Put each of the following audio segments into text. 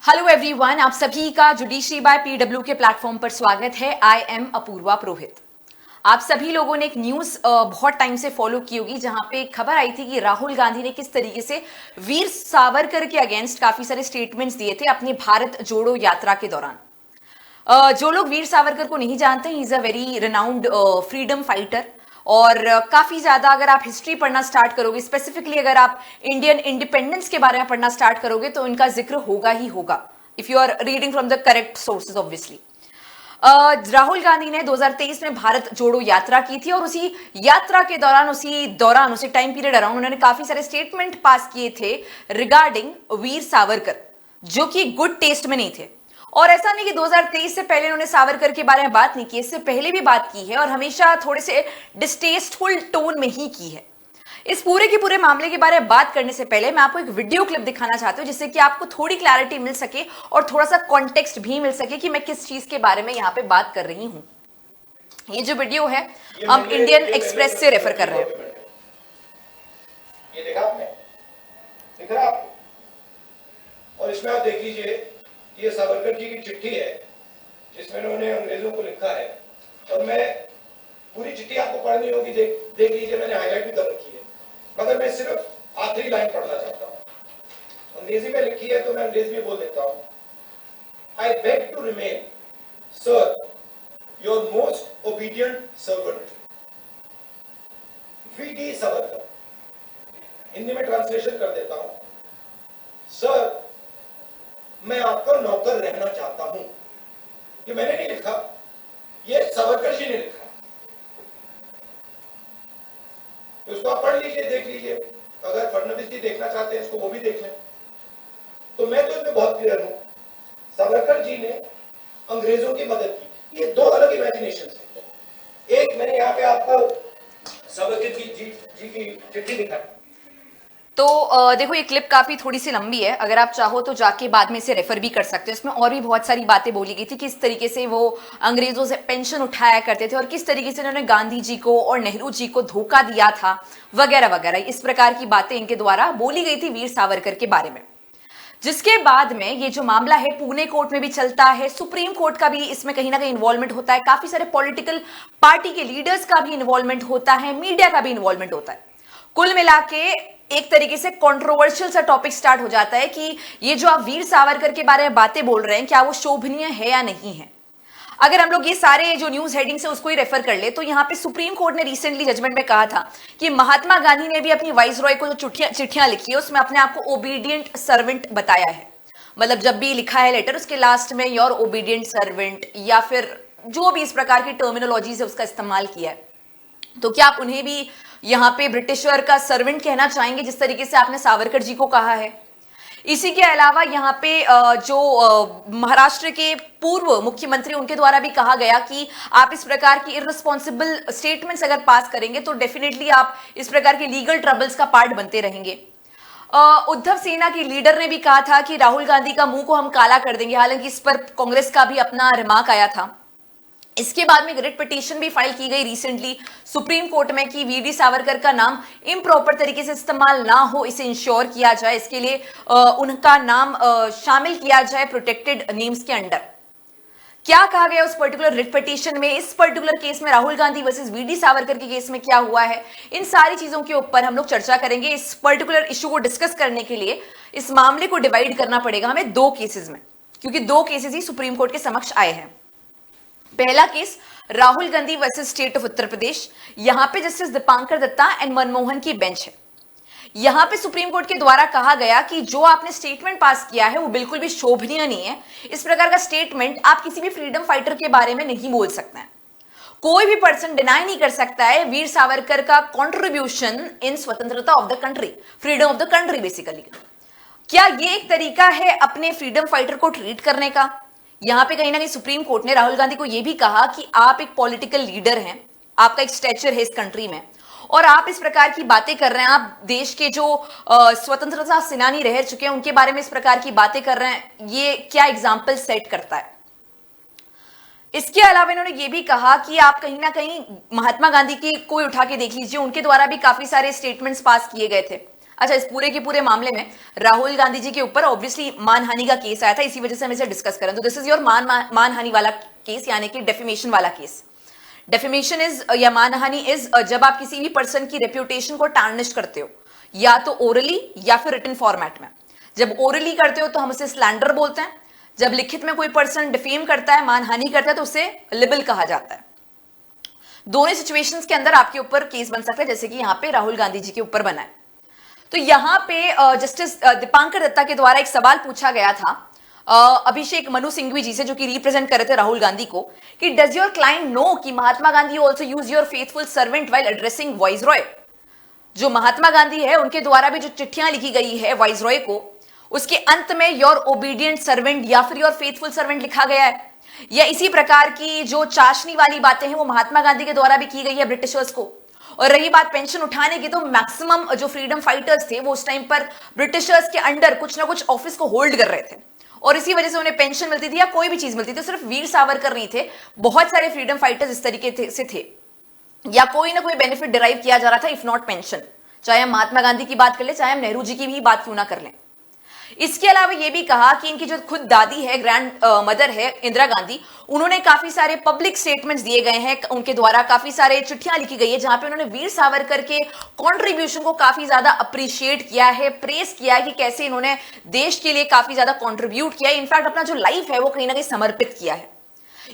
Hello everyone, आप सभी का जुडिशरी बाय पीडब्ल्यू के प्लेटफॉर्म पर स्वागत है। आई एम अपूर्वा पुरोहित। आप सभी लोगों ने एक न्यूज बहुत टाइम से फॉलो की होगी, जहां पे खबर आई थी कि राहुल गांधी ने किस तरीके से वीर सावरकर के अगेंस्ट काफी सारे स्टेटमेंट्स दिए थे अपनी भारत जोड़ो यात्रा के दौरान। जो लोग वीर सावरकर को नहीं जानते, he is a very renowned freedom fighter. और काफी ज्यादा अगर आप हिस्ट्री पढ़ना स्टार्ट करोगे, स्पेसिफिकली अगर आप इंडियन इंडिपेंडेंस के बारे में पढ़ना स्टार्ट करोगे, तो इनका जिक्र होगा ही होगा, if you are reading from the correct sources obviously. Rahul Gandhi ने 2023 में भारत जोड़ो यात्रा की थी, और उसी यात्रा के दौरान उसी टाइम पीरियड अराउंड उन्होंने काफी सारे स्टेटमेंट पास किए थे रिगार्डिंग वीर सावरकर, जो कि गुड टेस्ट में नहीं थे। और ऐसा नहीं कि 2023 से पहले उन्होंने सावरकर के बारे में बात नहीं की, इससे पहले भी बात की है, और हमेशा थोड़े से डिस्टेस्टफुल टोन में ही की है। इस पूरे के पूरे मामले के बारे में बात करने से पहले मैं आपको एक वीडियो क्लिप दिखाना चाहती हूं, जिससे कि आपको थोड़ी क्लैरिटी मिल सके और थोड़ा सा कॉन्टेक्स्ट भी मिल सके कि मैं किस चीज के बारे में यहां पे बात कर रही हूं। ये जो वीडियो है हम इंडियन एक्सप्रेस से रेफर कर रहे हैं। ये देखा आपने? दिख रहा आपको? और इसमें आप देख लीजिए, ये सावरकर जी की चिट्ठी है जिसमें उन्होंने अंग्रेजों को लिखा है, और मैं पूरी चिट्ठी आपको पढ़नी होगी, देख लीजिए, मैंने हाईलाइट भी कर रखी है, मगर मैं सिर्फ आखिरी लाइन पढ़ना चाहता हूं। अंग्रेजी में लिखी है तो मैं अंग्रेजी में बोल देता हूं। I beg to remain sir your most obedient servant V D. Savarkar. Hindi में ट्रांसलेशन कर देता हूं। सर, मैं आपका नौकर रहना चाहता हूं। ये मैंने नहीं लिखा, ये सावरकर जी ने लिखा है। तो उसको आप पढ़ लीजिए, देख लीजिए। अगर फडणवीस जी देखना चाहते हैं इसको, वो भी देख लें। तो मैं तो इसमें बहुत क्लियर हूं, सावरकर जी ने अंग्रेजों की मदद की। ये दो अलग इमेजिनेशन है। एक मैंने यहाँ पे आपको सावरकर जी की चिट्ठी दिखाई। तो देखो, ये क्लिप काफी थोड़ी सी लंबी है, अगर आप चाहो तो जाके बाद में इसे रेफर भी कर सकते हो। इसमें और भी बहुत सारी बातें बोली गई थी, किस तरीके से वो अंग्रेजों से पेंशन उठाया करते थे और किस तरीके से उन्होंने गांधी जी को और नेहरू जी को धोखा दिया था, वगैरह वगैरह। इस प्रकार की बातें इनके द्वारा बोली गई थी वीर सावरकर के बारे में। जिसके बाद में ये जो मामला है पुणे कोर्ट में भी चलता है, सुप्रीम कोर्ट का भी इसमें कहीं ना कहीं इन्वॉल्वमेंट होता है, काफी सारे पॉलिटिकल पार्टी के लीडर्स का भी इन्वॉल्वमेंट होता है, मीडिया का भी इन्वॉल्वमेंट होता है। कुल मिला के एक तरीके से कंट्रोवर्शियल सा टॉपिक स्टार्ट हो जाता है कि ये जो आप वीर सावरकर के बारे में बातें बोल रहे हैं, क्या वो शोभनीय है या नहीं है। अगर हम लोग ये सारे जो न्यूज हेडिंग्स है उसको ही रेफर कर ले, तो यहाँ पे सुप्रीम कोर्ट ने रिसेंटली जजमेंट में कहा था कि महात्मा गांधी ने भी अपनी वाइसरॉय को जो चिट्ठियां लिखी है, उसमें अपने आप को ओबीडियंट सर्वेंट बताया है। मतलब जब भी लिखा है लेटर, उसके लास्ट में योर ओबीडियंट सर्वेंट या फिर जो भी इस प्रकार की टर्मिनोलॉजी से उसका इस्तेमाल किया है। तो क्या आप उन्हें भी यहां पे ब्रिटिशर का सर्वेंट कहना चाहेंगे, जिस तरीके से आपने सावरकर जी को कहा है? इसी के अलावा यहाँ पे जो महाराष्ट्र के पूर्व मुख्यमंत्री, उनके द्वारा भी कहा गया कि आप इस प्रकार की इररिस्पॉन्सिबल स्टेटमेंट्स अगर पास करेंगे तो डेफिनेटली आप इस प्रकार के लीगल ट्रबल्स का पार्ट बनते रहेंगे। उद्धव सेना की लीडर ने भी कहा था कि राहुल गांधी का मुंह को हम काला कर देंगे। हालांकि इस पर कांग्रेस का भी अपना रिमार्क आया था। इसके बाद में रिट पिटीशन भी फाइल की गई रिसेंटली सुप्रीम कोर्ट में कि वीडी सावरकर का नाम इम्प्रॉपर तरीके से इस्तेमाल ना हो, इसे इंश्योर किया जाए, इसके लिए उनका नाम शामिल किया जाए प्रोटेक्टेड नेम्स के अंडर। क्या कहा गया उस पर्टिकुलर रिट पिटीशन में, इस पर्टिकुलर केस में राहुल गांधी वर्सेस वीडी सावरकर के केस में क्या हुआ है, इन सारी चीजों के ऊपर हम लोग चर्चा करेंगे। इस पर्टिकुलर इशू को डिस्कस करने के लिए इस मामले को डिवाइड करना पड़ेगा हमें दो केसेस में, क्योंकि दो केसेस ही सुप्रीम कोर्ट के समक्ष आए हैं। पहला case Rahul Gandhi versus state of Uttar Pradesh. यहां पे जस्टिस दीपांकर दत्ता एंड मनमोहन की बेंच है। यहां पे सुप्रीम कोर्ट के द्वारा कहा गया कि जो आपने स्टेटमेंट पास किया है वो बिल्कुल भी शोभनीय नहीं है। इस प्रकार का स्टेटमेंट आप किसी भी फ्रीडम फाइटर के बारे में नहीं बोल सकते हैं। कोई भी पर्सन डिनाई नहीं कर सकता है वीर सावरकर का कॉन्ट्रीब्यूशन इन स्वतंत्रता of the country, freedom of the country basically. क्या ये एक तरीका है अपने फ्रीडम फाइटर को ट्रीट करने का? यहां पे कहीं ना कहीं सुप्रीम कोर्ट ने राहुल गांधी को यह भी कहा कि आप एक पॉलिटिकल लीडर हैं, आपका एक स्टेचर है इस कंट्री में, और आप इस प्रकार की बातें कर रहे हैं, आप देश के जो स्वतंत्रता सेनानी रह चुके हैं उनके बारे में इस प्रकार की बातें कर रहे हैं, ये क्या एग्जाम्पल सेट करता है? इसके अलावा इन्होंने ये भी कहा कि आप कहीं ना कहीं महात्मा गांधी की कोई उठा के देख लीजिए, उनके द्वारा भी काफी सारे स्टेटमेंट्स पास किए गए थे। अच्छा, इस पूरे के पूरे मामले में राहुल गांधी जी के ऊपर ऑब्वियसली मानहानि का केस आया था, इसी वजह से हम इसे डिस्कस करें। तो दिस इज योर मानहानि वाला केस, यानी कि डेफिमेशन वाला केस। डेफिमेशन इज या मानहानि इज जब आप किसी भी पर्सन की रेप्यूटेशन को टार्निश करते हो, या तो ओरली या फिर रिटन फॉर्मेट में। जब ओरली करते हो तो हम उसे स्लैंडर बोलते हैं, जब लिखित में कोई पर्सन डिफेम करता है, मानहानि करता है, तो उसे लिबल कहा जाता है। दोनों सिचुएशंस के अंदर आपके ऊपर केस बन सकता है, जैसे कि यहां पे राहुल गांधी जी के ऊपर बना है। तो यहां पे जस्टिस दीपांकर दत्ता के द्वारा एक सवाल पूछा गया था अभिषेक मनु सिंघवी जी से, जो कि रिप्रेजेंट कर रहे थे राहुल गांधी को, कि डज योर क्लाइंट नो कि Mahatma Gandhi also use your faithful servant while addressing viceroy. जो महात्मा गांधी है उनके द्वारा भी जो चिट्ठियां लिखी गई है वाइसरॉय को, उसके अंत में योर ओबीडियंट सर्वेंट या फिर योर फेथफुल सर्वेंट लिखा गया है। या इसी प्रकार की जो चाशनी वाली बातें हैं वो महात्मा गांधी के द्वारा भी की गई है ब्रिटिशर्स को। और रही बात पेंशन उठाने की, तो मैक्सिमम जो फ्रीडम फाइटर्स थे वो उस टाइम पर ब्रिटिशर्स के अंडर कुछ ना कुछ ऑफिस को होल्ड कर रहे थे, और इसी वजह से उन्हें पेंशन मिलती थी या कोई भी चीज मिलती थी। सिर्फ वीर सावरकर नहीं थे, बहुत सारे फ्रीडम फाइटर्स इस तरीके से थे, या कोई ना कोई बेनिफिट डिराइव किया जा रहा था, इफ नॉट पेंशन। चाहे हम महात्मा गांधी की बात कर ले, चाहे हम नेहरू जी की भी बात क्यों ना कर लें। इसके अलावा यह भी कहा कि इनकी जो खुद दादी है, ग्रैंड मदर है इंदिरा गांधी, उन्होंने काफी सारे पब्लिक स्टेटमेंट्स दिए गए हैं, उनके द्वारा काफी सारे चिट्ठियां लिखी गई है जहां पे उन्होंने वीर सावरकर के कंट्रीब्यूशन को काफी ज्यादा अप्रिशिएट किया है, प्रेस किया है कि कैसे इन्होंने देश के लिए काफी ज्यादा कंट्रीब्यूट किया है, इनफैक्ट अपना जो लाइफ है वो कहीं ना कहीं समर्पित किया है।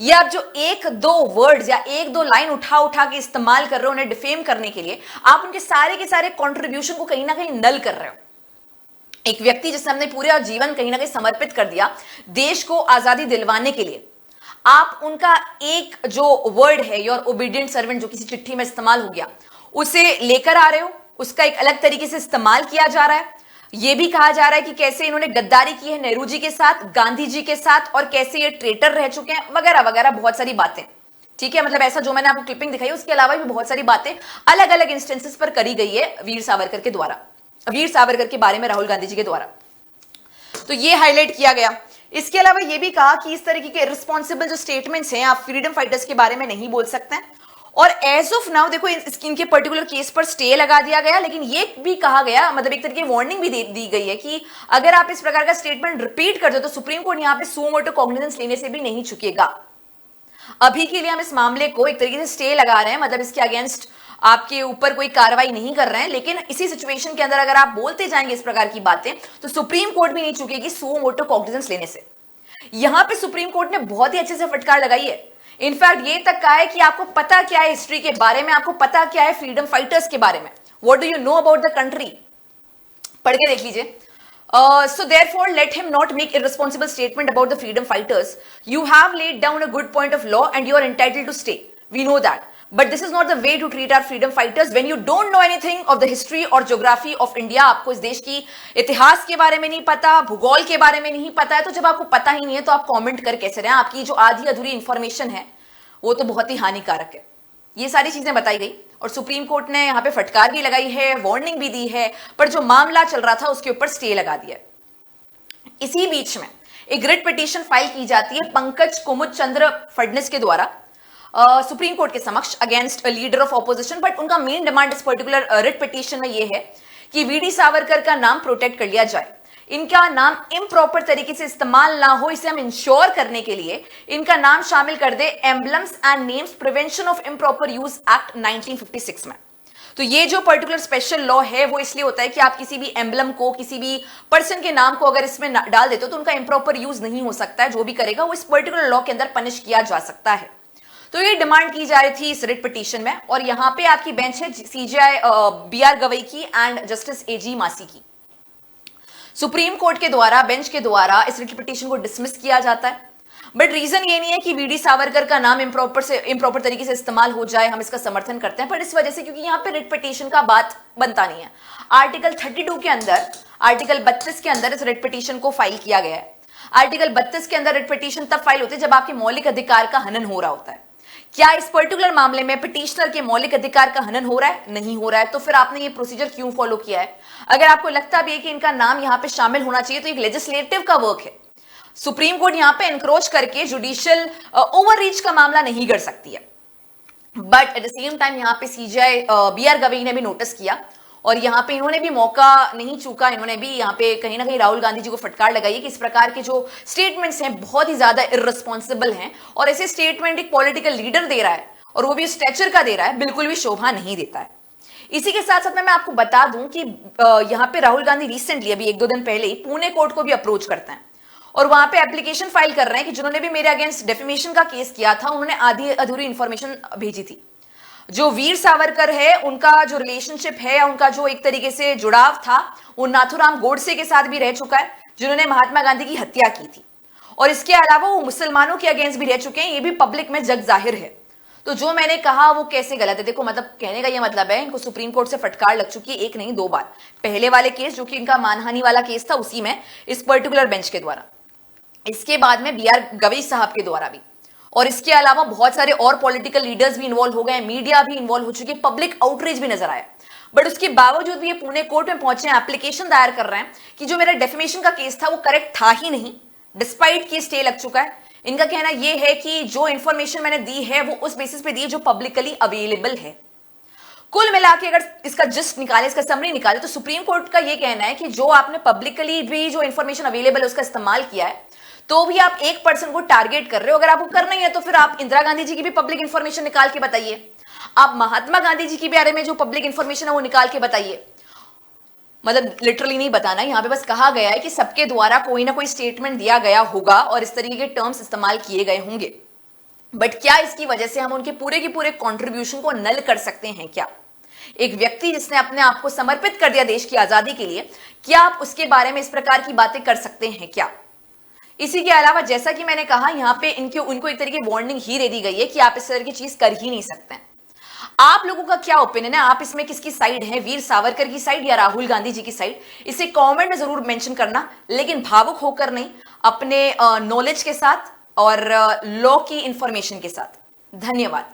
ये आप जो एक दो वर्ड्स या एक दो लाइन उठा उठा के इस्तेमाल कर रहे हो उन्हें डिफेम करने के लिए, आप उनके सारे के सारे कंट्रीब्यूशन को कहीं ना कहीं नल कर रहे हो। एक व्यक्ति जिसने अपने पूरे जीवन कहीं ना कहीं समर्पित कर दिया देश को आजादी दिलवाने के लिए, आप उनका एक जो वर्ड है योर ओबीडियंट सर्वेंट, जो किसी चिट्ठी में इस्तेमाल हो गया, उसे लेकर आ रहे हो, उसका एक अलग तरीके से इस्तेमाल किया जा रहा है। यह भी कहा जा रहा है कि कैसे इन्होंने गद्दारी की है नेहरू जी के साथ, गांधी जी के साथ, और कैसे ये ट्रेटर रह चुके हैं, वगैरह वगैरह बहुत सारी बातें। ठीक है, मतलब ऐसा जो मैंने आपको क्लिपिंग दिखाई, उसके अलावा भी बहुत सारी बातें अलग अलग इंस्टेंसेस पर करी गई है वीर सावरकर के द्वारा, वीर सावरकर के बारे में राहुल गांधी जी के द्वारा। तो ये हाईलाइट किया गया। इसके अलावा यह भी कहा कि इस तरीके के इररिस्पॉन्सिबल जो स्टेटमेंट्स हैं आप फ्रीडम फाइटर्स के बारे में नहीं बोल सकते हैं। और एज ऑफ नाउ देखो इनके पर्टिकुलर केस पर स्टे लगा दिया गया, लेकिन ये भी कहा गया, मतलब एक तरीके की वार्निंग भी दी गई है कि अगर आप इस प्रकार का स्टेटमेंट रिपीट कर दो तो सुप्रीम कोर्ट यहां पे सुओ मोटो कॉग्निजेंस लेने से भी नहीं चुकेगा। अभी के लिए हम इस मामले को एक तरीके से स्टे लगा रहे हैं, मतलब इसके अगेंस्ट आपके ऊपर कोई कार्रवाई नहीं कर रहे हैं, लेकिन इसी सिचुएशन के अंदर अगर आप बोलते जाएंगे इस प्रकार की बातें तो सुप्रीम कोर्ट भी नहीं चुकेगी सुओ मोटो कॉग्निजेंस लेने से। यहां पे सुप्रीम कोर्ट ने बहुत ही अच्छे से फटकार लगाई है। इनफैक्ट ये तक कहा है कि आपको पता क्या है हिस्ट्री के बारे में, आपको पता क्या है फ्रीडम फाइटर्स के बारे में, what do you know about the country, पढ़ के देख लीजिए। So therefore let him not make irresponsible statement about the freedom fighters. You have laid down a good point of law and you are entitled to stay. We know that. But this is not the way to treat our freedom fighters when you don't know anything of the history or geography of India. आपको इस देश की इतिहास के बारे में नहीं पता, भूगोल के बारे में नहीं पता है, तो जब आपको पता ही नहीं है तो आप कमेंट कर कैसे रहे हैं? आपकी जो आधी अधूरी इंफॉर्मेशन है वो तो बहुत ही हानिकारक है। ये सारी चीजें बताई गई और सुप्रीम कोर्ट ने यहाँ पे फटकार भी लगाई है, वार्निंग भी दी है, पर जो मामला चल रहा था उसके ऊपर स्टे लगा दिया। इसी बीच में एक रिट पिटीशन फाइल की जाती है पंकज कुमुद चंद्र फडणवीस के द्वारा सुप्रीम कोर्ट के समक्ष against a leader of opposition. But उनका मेन डिमांड इस पर्टिकुलर रिट पिटीशन में यह है कि वीडी सावरकर का नाम प्रोटेक्ट कर लिया जाए, इनका नाम इम्प्रॉपर तरीके से इस्तेमाल ना हो, इसे हम इंश्योर करने के लिए इनका नाम शामिल कर दे emblems and names prevention of improper use act 1956 में। तो ये जो पर्टिकुलर स्पेशल लॉ है वो इसलिए होता है कि आप किसी भी एम्बलम को, किसी भी पर्सन के नाम को अगर इसमें डाल देते हो तो उनका इम्प्रॉपर यूज नहीं हो सकता है, जो भी करेगा वो इस पर्टिकुलर लॉ के अंदर पनिश किया जा सकता है। तो ये डिमांड की जा रही थी इस रिट पिटीशन में, और यहां पे आपकी बेंच है सीजेआई बीआर गवई की एंड जस्टिस एजी मासी की। सुप्रीम कोर्ट के द्वारा, बेंच के द्वारा इस रिट पिटीशन को डिसमिस किया जाता है, बट रीजन ये नहीं है कि वीडी सावरकर का नाम इम्प्रॉपर तरीके से इस्तेमाल हो जाए, हम इसका समर्थन करते हैं, पर इस वजह से क्योंकि यहाँ पे रिट पिटीशन का बात बनता नहीं है। आर्टिकल 32 के अंदर, आर्टिकल 32 के अंदर इस रिट पिटीशन को फाइल किया गया है। आर्टिकल 32 के अंदर रिट पिटीशन तब फाइल होती है जब आपके मौलिक अधिकार का हनन हो रहा होता है। क्या इस पर्टिकुलर मामले में पिटिशनर के मौलिक अधिकार का हनन हो रहा है? नहीं हो रहा है। तो फिर आपने ये प्रोसीजर क्यों फॉलो किया है? अगर आपको लगता भी है कि इनका नाम यहाँ पे शामिल होना चाहिए तो एक लेजिस्लेटिव का वर्क है, सुप्रीम कोर्ट यहाँ पे एनक्रोच करके जुडिशियल ओवररीच का मामला नहीं कर सकती है। But at the same time यहाँ पे सीजेआई बीआर गवई ने भी नोटिस किया और यहाँ पे इन्होंने भी मौका नहीं चूका, इन्होंने भी यहाँ पे कहीं ना कहीं राहुल गांधी जी को फटकार लगाई है कि इस प्रकार के जो स्टेटमेंट्स हैं बहुत ही ज्यादा इररिस्पॉन्सिबल हैं, और ऐसे स्टेटमेंट एक पॉलिटिकल लीडर दे रहा है और वो भी स्टैचर का दे रहा है, बिल्कुल भी शोभा नहीं देता है। इसी के साथ साथ मैं आपको बता दूं कि यहाँ पे राहुल गांधी रिसेंटली अभी 1-2 दिन पहले ही पुणे कोर्ट को भी अप्रोच करते हैं और वहां पे एप्लीकेशन फाइल कर रहे हैं कि जिन्होंने भी मेरे अगेंस्ट डेफेमेशन का केस किया था उन्होंने आधी अधूरी इंफॉर्मेशन भेजी थी। जो वीर सावरकर है उनका जो रिलेशनशिप है या उनका जो एक तरीके से जुड़ाव था वो नाथूराम गोडसे के साथ भी रह चुका है जिन्होंने महात्मा गांधी की हत्या की थी, और इसके अलावा वो मुसलमानों के अगेंस्ट भी रह चुके हैं, ये भी पब्लिक में जग जाहिर है। तो जो मैंने कहा वो कैसे गलत है? देखो, मतलब कहने का ये मतलब है इनको सुप्रीम कोर्ट से फटकार लग चुकी है, एक नहीं 2 बार। पहले वाले केस जो कि इनका मानहानि वाला केस था उसी में इस पर्टिकुलर बेंच के द्वारा, इसके बाद में बीआर गवई साहब के द्वारा भी, और इसके अलावा बहुत सारे और पॉलिटिकल लीडर्स भी इन्वॉल्व हो गए, मीडिया भी इन्वॉल्व हो चुकी है, पब्लिक आउटरीच भी नजर आया। बट उसके बावजूद भी ये पुणे कोर्ट में पहुंचे हैं, एप्लीकेशन दायर कर रहे हैं कि जो मेरा डेफेमेशन का केस था वो करेक्ट था ही नहीं, डिस्पाइट की स्टे लग चुका है। इनका कहना यह है कि जो इंफॉर्मेशन मैंने दी है वो उस बेसिस पे दी है जो पब्लिकली अवेलेबल है। कुल मिला के अगर इसका जिस्ट निकाले, इसका समरी निकाले, तो सुप्रीम कोर्ट का यह कहना है कि जो आपने पब्लिकली भी जो इंफॉर्मेशन अवेलेबल है उसका इस्तेमाल किया है तो भी आप एक पर्सन को टारगेट कर रहे हो। अगर आपको करना ही है तो फिर आप इंदिरा गांधी जी की भी पब्लिक इंफॉर्मेशन निकाल के बताइए, आप महात्मा गांधी जी के बारे में जो पब्लिक इंफॉर्मेशन है वो निकाल के बताइए। मतलब लिटरली नहीं बताना, यहाँ पे बस कहा गया है कि सबके द्वारा कोई ना कोई स्टेटमेंट दिया गया होगा और इस तरीके के टर्म्स इस्तेमाल किए गए होंगे, बट क्या इसकी वजह से हम उनके पूरे के पूरे कंट्रीब्यूशन को नल कर सकते हैं? क्या एक व्यक्ति जिसने अपने आप को समर्पित कर दिया देश की आजादी के लिए, क्या आप उसके बारे में इस प्रकार की बातें कर सकते हैं क्या? इसी के अलावा जैसा कि मैंने कहा, यहाँ पे उनको एक तरीके वार्निंग ही दे दी गई है कि आप इस तरह की चीज कर ही नहीं सकते हैं। आप लोगों का क्या ओपिनियन है? आप इसमें किसकी साइड है, वीर सावरकर की साइड या राहुल गांधी जी की साइड? इसे कमेंट में जरूर मेंशन करना, लेकिन भावुक होकर नहीं, अपने नॉलेज के साथ और लॉ की इंफॉर्मेशन के साथ। धन्यवाद।